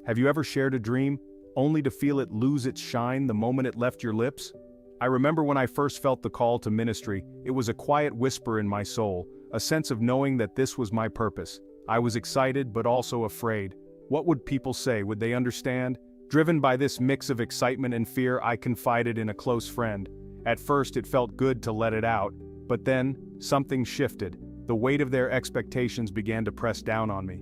Have you ever shared a dream, only to feel it lose its shine the moment it left your lips? I remember when I first felt the call to ministry, it was a quiet whisper in my soul, a sense of knowing that this was my purpose. I was excited but also afraid. What would people say? Would they understand? Driven by this mix of excitement and fear, I confided in a close friend. At first it felt good to let it out, but then, something shifted. The weight of their expectations began to press down on me.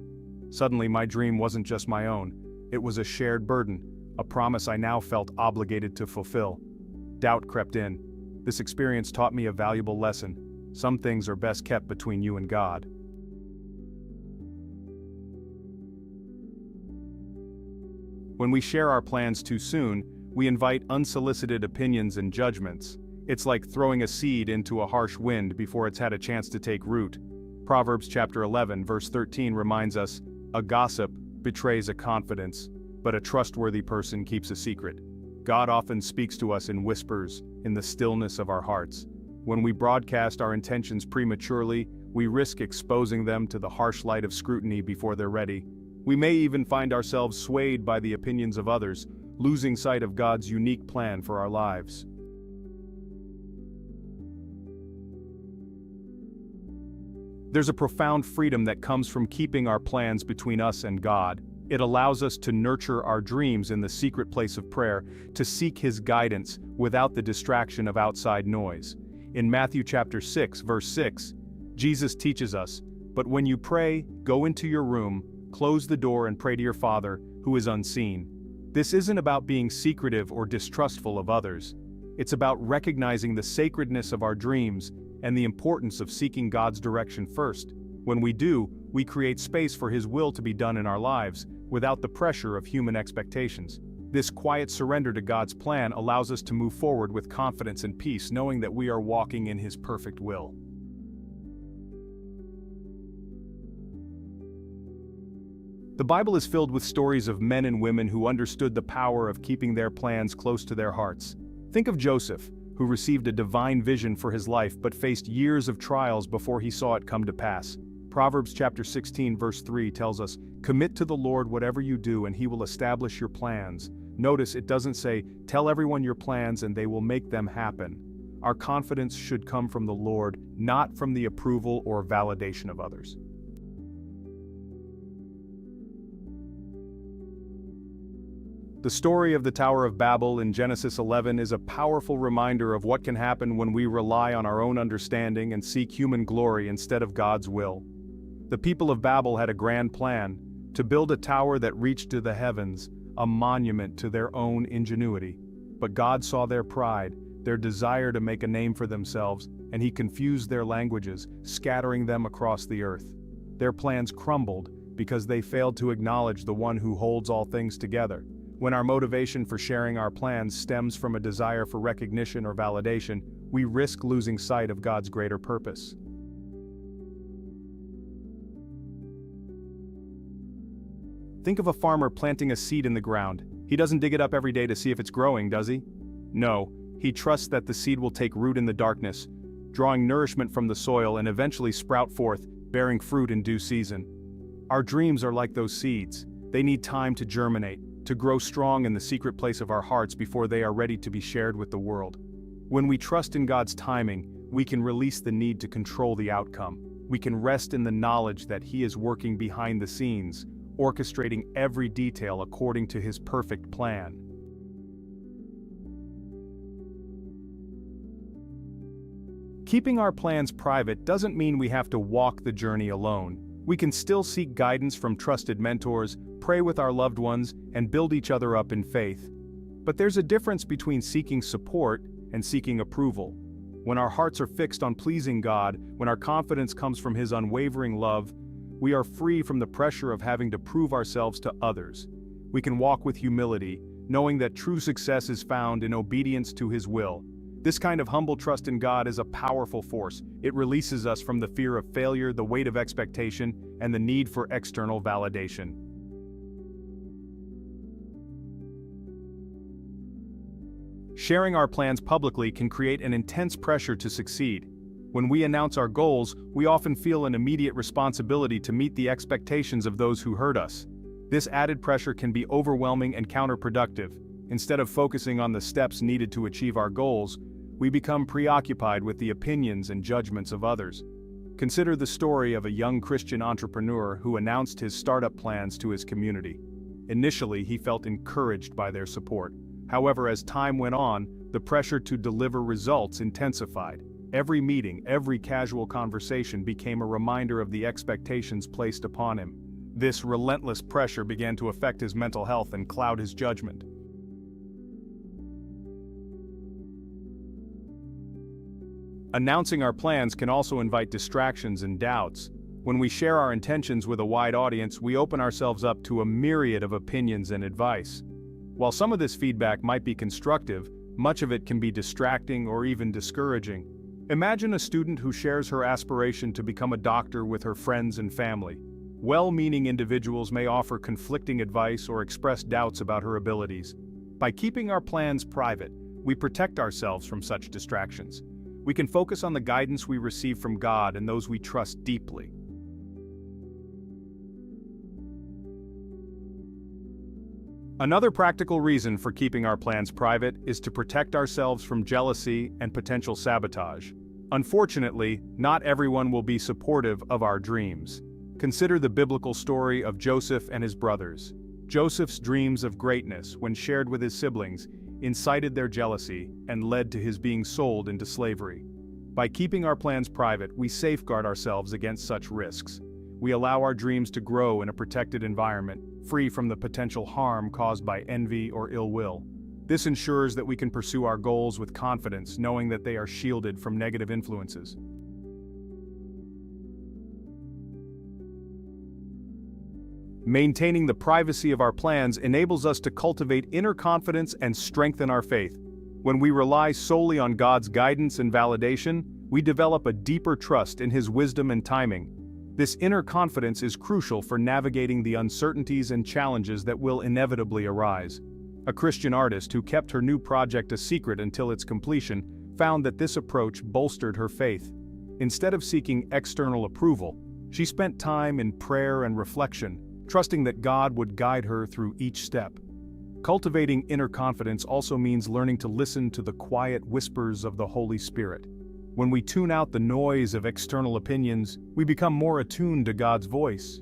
Suddenly my dream wasn't just my own. It was a shared burden, a promise I now felt obligated to fulfill. Doubt crept in. This experience taught me a valuable lesson. Some things are best kept between you and God. When we share our plans too soon, we invite unsolicited opinions and judgments. It's like throwing a seed into a harsh wind before it's had a chance to take root. Proverbs chapter 11 verse 13 reminds us, "A gossip betrays a confidence, but a trustworthy person keeps a secret." God often speaks to us in whispers, in the stillness of our hearts. When we broadcast our intentions prematurely, we risk exposing them to the harsh light of scrutiny before they're ready. We may even find ourselves swayed by the opinions of others, losing sight of God's unique plan for our lives. There's a profound freedom that comes from keeping our plans between us and God. It allows us to nurture our dreams in the secret place of prayer, to seek His guidance without the distraction of outside noise. In Matthew chapter 6, verse 6, Jesus teaches us, "But when you pray, go into your room, close the door and pray to your Father, who is unseen." This isn't about being secretive or distrustful of others. It's about recognizing the sacredness of our dreams and the importance of seeking God's direction first. When we do, we create space for His will to be done in our lives, without the pressure of human expectations. This quiet surrender to God's plan allows us to move forward with confidence and peace, knowing that we are walking in His perfect will. The Bible is filled with stories of men and women who understood the power of keeping their plans close to their hearts. Think of Joseph, who received a divine vision for his life but faced years of trials before he saw it come to pass. Proverbs chapter 16 verse 3 tells us, "Commit to the Lord whatever you do and He will establish your plans." Notice it doesn't say, "Tell everyone your plans and they will make them happen." Our confidence should come from the Lord, not from the approval or validation of others. The story of the Tower of Babel in Genesis 11 is a powerful reminder of what can happen when we rely on our own understanding and seek human glory instead of God's will. The people of Babel had a grand plan, to build a tower that reached to the heavens, a monument to their own ingenuity. But God saw their pride, their desire to make a name for themselves, and He confused their languages, scattering them across the earth. Their plans crumbled because they failed to acknowledge the one who holds all things together. When our motivation for sharing our plans stems from a desire for recognition or validation, we risk losing sight of God's greater purpose. Think of a farmer planting a seed in the ground. He doesn't dig it up every day to see if it's growing, does he? No, he trusts that the seed will take root in the darkness, drawing nourishment from the soil and eventually sprout forth, bearing fruit in due season. Our dreams are like those seeds. They need time to germinate, to grow strong in the secret place of our hearts before they are ready to be shared with the world. When we trust in God's timing, we can release the need to control the outcome. We can rest in the knowledge that He is working behind the scenes, orchestrating every detail according to His perfect plan. Keeping our plans private doesn't mean we have to walk the journey alone. We can still seek guidance from trusted mentors, pray with our loved ones, and build each other up in faith. But there's a difference between seeking support and seeking approval. When our hearts are fixed on pleasing God, when our confidence comes from His unwavering love, we are free from the pressure of having to prove ourselves to others. We can walk with humility, knowing that true success is found in obedience to His will. This kind of humble trust in God is a powerful force. It releases us from the fear of failure, the weight of expectation, and the need for external validation. Sharing our plans publicly can create an intense pressure to succeed. When we announce our goals, we often feel an immediate responsibility to meet the expectations of those who heard us. This added pressure can be overwhelming and counterproductive. Instead of focusing on the steps needed to achieve our goals, we become preoccupied with the opinions and judgments of others. Consider the story of a young Christian entrepreneur who announced his startup plans to his community. Initially, he felt encouraged by their support. However, as time went on, the pressure to deliver results intensified. Every meeting, every casual conversation became a reminder of the expectations placed upon him. This relentless pressure began to affect his mental health and cloud his judgment. Announcing our plans can also invite distractions and doubts. When we share our intentions with a wide audience, we open ourselves up to a myriad of opinions and advice. While some of this feedback might be constructive, much of it can be distracting or even discouraging. Imagine a student who shares her aspiration to become a doctor with her friends and family. Well-meaning individuals may offer conflicting advice or express doubts about her abilities. By keeping our plans private, we protect ourselves from such distractions. We can focus on the guidance we receive from God and those we trust deeply. Another practical reason for keeping our plans private is to protect ourselves from jealousy and potential sabotage. Unfortunately, not everyone will be supportive of our dreams. Consider the biblical story of Joseph and his brothers. Joseph's dreams of greatness, when shared with his siblings, incited their jealousy and led to his being sold into slavery. By keeping our plans private, we safeguard ourselves against such risks. We allow our dreams to grow in a protected environment, free from the potential harm caused by envy or ill will. This ensures that we can pursue our goals with confidence, knowing that they are shielded from negative influences. Maintaining the privacy of our plans enables us to cultivate inner confidence and strengthen our faith. When we rely solely on God's guidance and validation, we develop a deeper trust in His wisdom and timing. This inner confidence is crucial for navigating the uncertainties and challenges that will inevitably arise. A Christian artist who kept her new project a secret until its completion found that this approach bolstered her faith. Instead of seeking external approval, she spent time in prayer and reflection, trusting that God would guide her through each step. Cultivating inner confidence also means learning to listen to the quiet whispers of the Holy Spirit. When we tune out the noise of external opinions, we become more attuned to God's voice.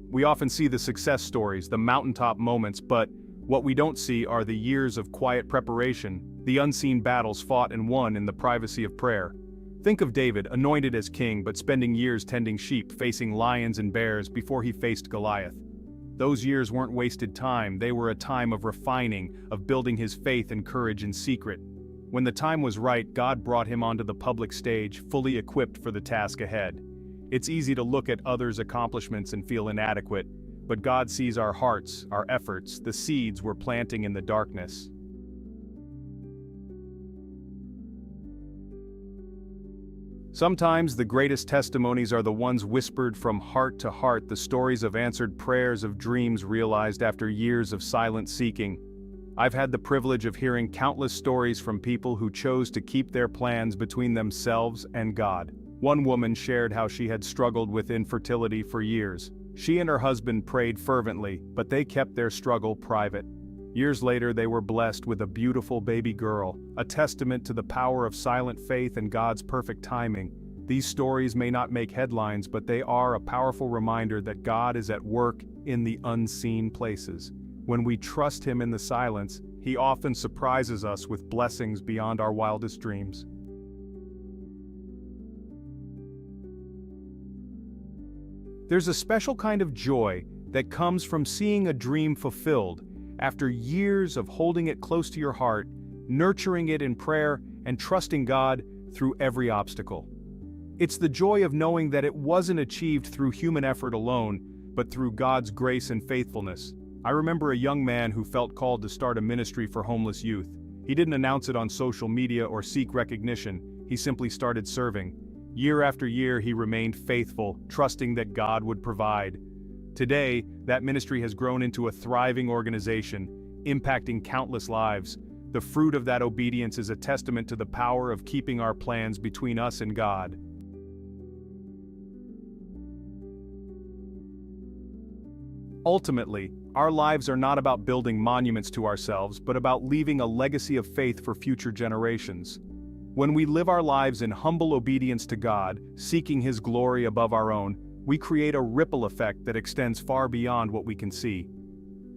We often see the success stories, the mountaintop moments, but what we don't see are the years of quiet preparation, the unseen battles fought and won in the privacy of prayer. Think of David, anointed as king but spending years tending sheep, facing lions and bears before he faced Goliath. Those years weren't wasted time, they were a time of refining, of building his faith and courage in secret. When the time was right, God brought him onto the public stage, fully equipped for the task ahead. It's easy to look at others' accomplishments and feel inadequate, but God sees our hearts, our efforts, the seeds we're planting in the darkness. Sometimes the greatest testimonies are the ones whispered from heart to heart, the stories of answered prayers, of dreams realized after years of silent seeking. I've had the privilege of hearing countless stories from people who chose to keep their plans between themselves and God. One woman shared how she had struggled with infertility for years. She and her husband prayed fervently, but they kept their struggle private. Years later, they were blessed with a beautiful baby girl, a testament to the power of silent faith and God's perfect timing. These stories may not make headlines, but they are a powerful reminder that God is at work in the unseen places. When we trust Him in the silence, He often surprises us with blessings beyond our wildest dreams. There's a special kind of joy that comes from seeing a dream fulfilled. After years of holding it close to your heart, nurturing it in prayer, and trusting God through every obstacle. It's the joy of knowing that it wasn't achieved through human effort alone, but through God's grace and faithfulness. I remember a young man who felt called to start a ministry for homeless youth. He didn't announce it on social media or seek recognition, he simply started serving. Year after year, he remained faithful, trusting that God would provide. Today, that ministry has grown into a thriving organization, impacting countless lives. The fruit of that obedience is a testament to the power of keeping our plans between us and God. Ultimately, our lives are not about building monuments to ourselves, but about leaving a legacy of faith for future generations. When we live our lives in humble obedience to God, seeking His glory above our own, we create a ripple effect that extends far beyond what we can see.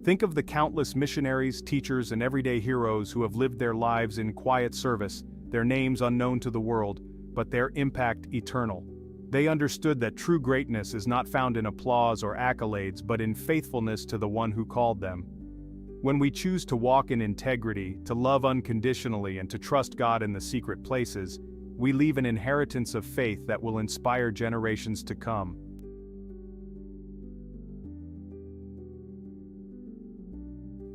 Think of the countless missionaries, teachers, and everyday heroes who have lived their lives in quiet service, their names unknown to the world, but their impact eternal. They understood that true greatness is not found in applause or accolades, but in faithfulness to the one who called them. When we choose to walk in integrity, to love unconditionally, and to trust God in the secret places, we leave an inheritance of faith that will inspire generations to come.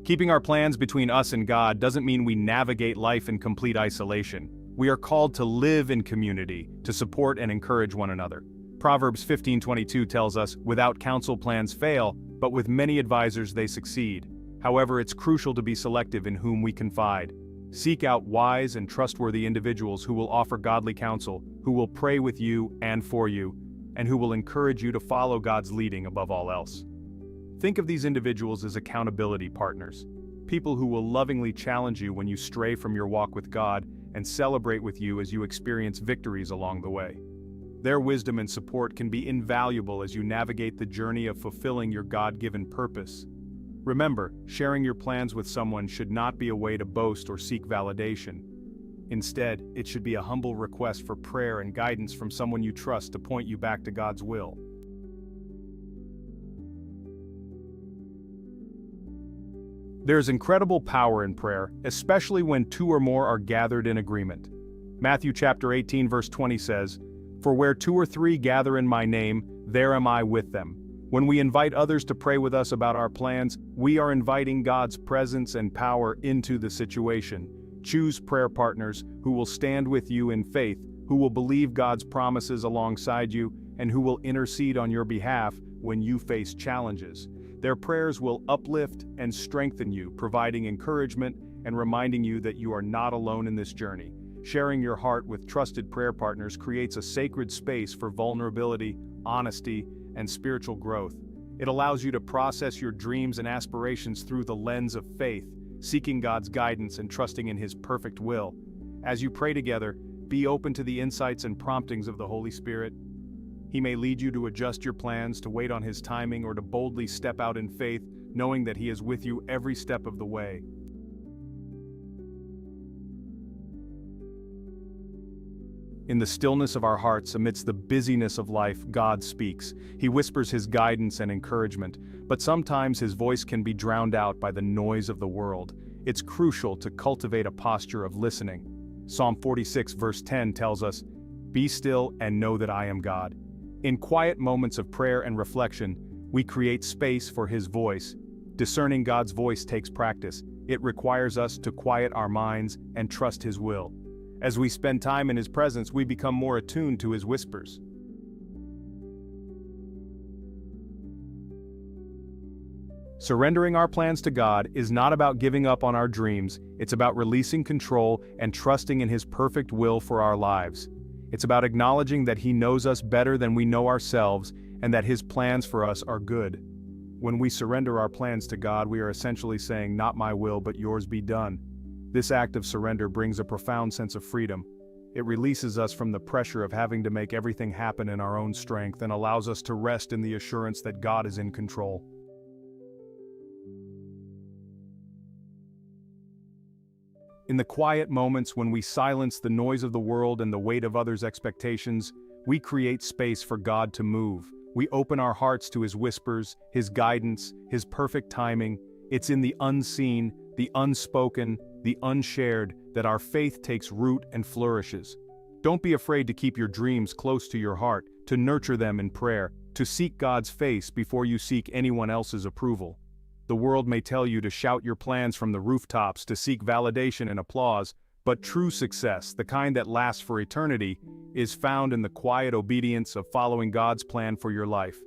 Keeping our plans between us and God doesn't mean we navigate life in complete isolation. We are called to live in community, to support and encourage one another. Proverbs 15:22 tells us, "Without counsel plans fail, but with many advisors they succeed." However, it's crucial to be selective in whom we confide. Seek out wise and trustworthy individuals who will offer godly counsel, who will pray with you and for you, and who will encourage you to follow God's leading above all else. Think of these individuals as accountability partners, people who will lovingly challenge you when you stray from your walk with God and celebrate with you as you experience victories along the way. Their wisdom and support can be invaluable as you navigate the journey of fulfilling your God-given purpose. Remember, sharing your plans with someone should not be a way to boast or seek validation. Instead, it should be a humble request for prayer and guidance from someone you trust to point you back to God's will. There's incredible power in prayer, especially when two or more are gathered in agreement. Matthew chapter 18 verse 20 says, "For where two or three gather in my name, there am I with them." When we invite others to pray with us about our plans, we are inviting God's presence and power into the situation. Choose prayer partners who will stand with you in faith, who will believe God's promises alongside you, and who will intercede on your behalf when you face challenges. Their prayers will uplift and strengthen you, providing encouragement and reminding you that you are not alone in this journey. Sharing your heart with trusted prayer partners creates a sacred space for vulnerability, honesty, and spiritual growth. It allows you to process your dreams and aspirations through the lens of faith, seeking God's guidance and trusting in His perfect will. As you pray together, be open to the insights and promptings of the Holy Spirit. He may lead you to adjust your plans, to wait on His timing, or to boldly step out in faith, knowing that He is with you every step of the way. In the stillness of our hearts, amidst the busyness of life, God speaks. He whispers His guidance and encouragement, but sometimes His voice can be drowned out by the noise of the world. It's crucial to cultivate a posture of listening. Psalm 46 verse 10 tells us, "Be still and know that I am God." In quiet moments of prayer and reflection, we create space for His voice. Discerning God's voice takes practice. It requires us to quiet our minds and trust His will. As we spend time in His presence, we become more attuned to His whispers. Surrendering our plans to God is not about giving up on our dreams, it's about releasing control and trusting in His perfect will for our lives. It's about acknowledging that He knows us better than we know ourselves and that His plans for us are good. When we surrender our plans to God, we are essentially saying, "Not my will, but yours be done." This act of surrender brings a profound sense of freedom. It releases us from the pressure of having to make everything happen in our own strength and allows us to rest in the assurance that God is in control. In the quiet moments when we silence the noise of the world and the weight of others' expectations, we create space for God to move. We open our hearts to His whispers, His guidance, His perfect timing. It's in the unseen, the unspoken, the unshared that our faith takes root and flourishes. Don't be afraid to keep your dreams close to your heart, to nurture them in prayer, to seek God's face before you seek anyone else's approval. The world may tell you to shout your plans from the rooftops, to seek validation and applause, but true success, the kind that lasts for eternity, is found in the quiet obedience of following God's plan for your life.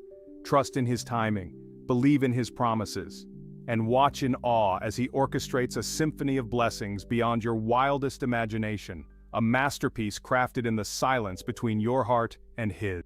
Trust in His timing, believe in His promises, and watch in awe as He orchestrates a symphony of blessings beyond your wildest imagination, a masterpiece crafted in the silence between your heart and His.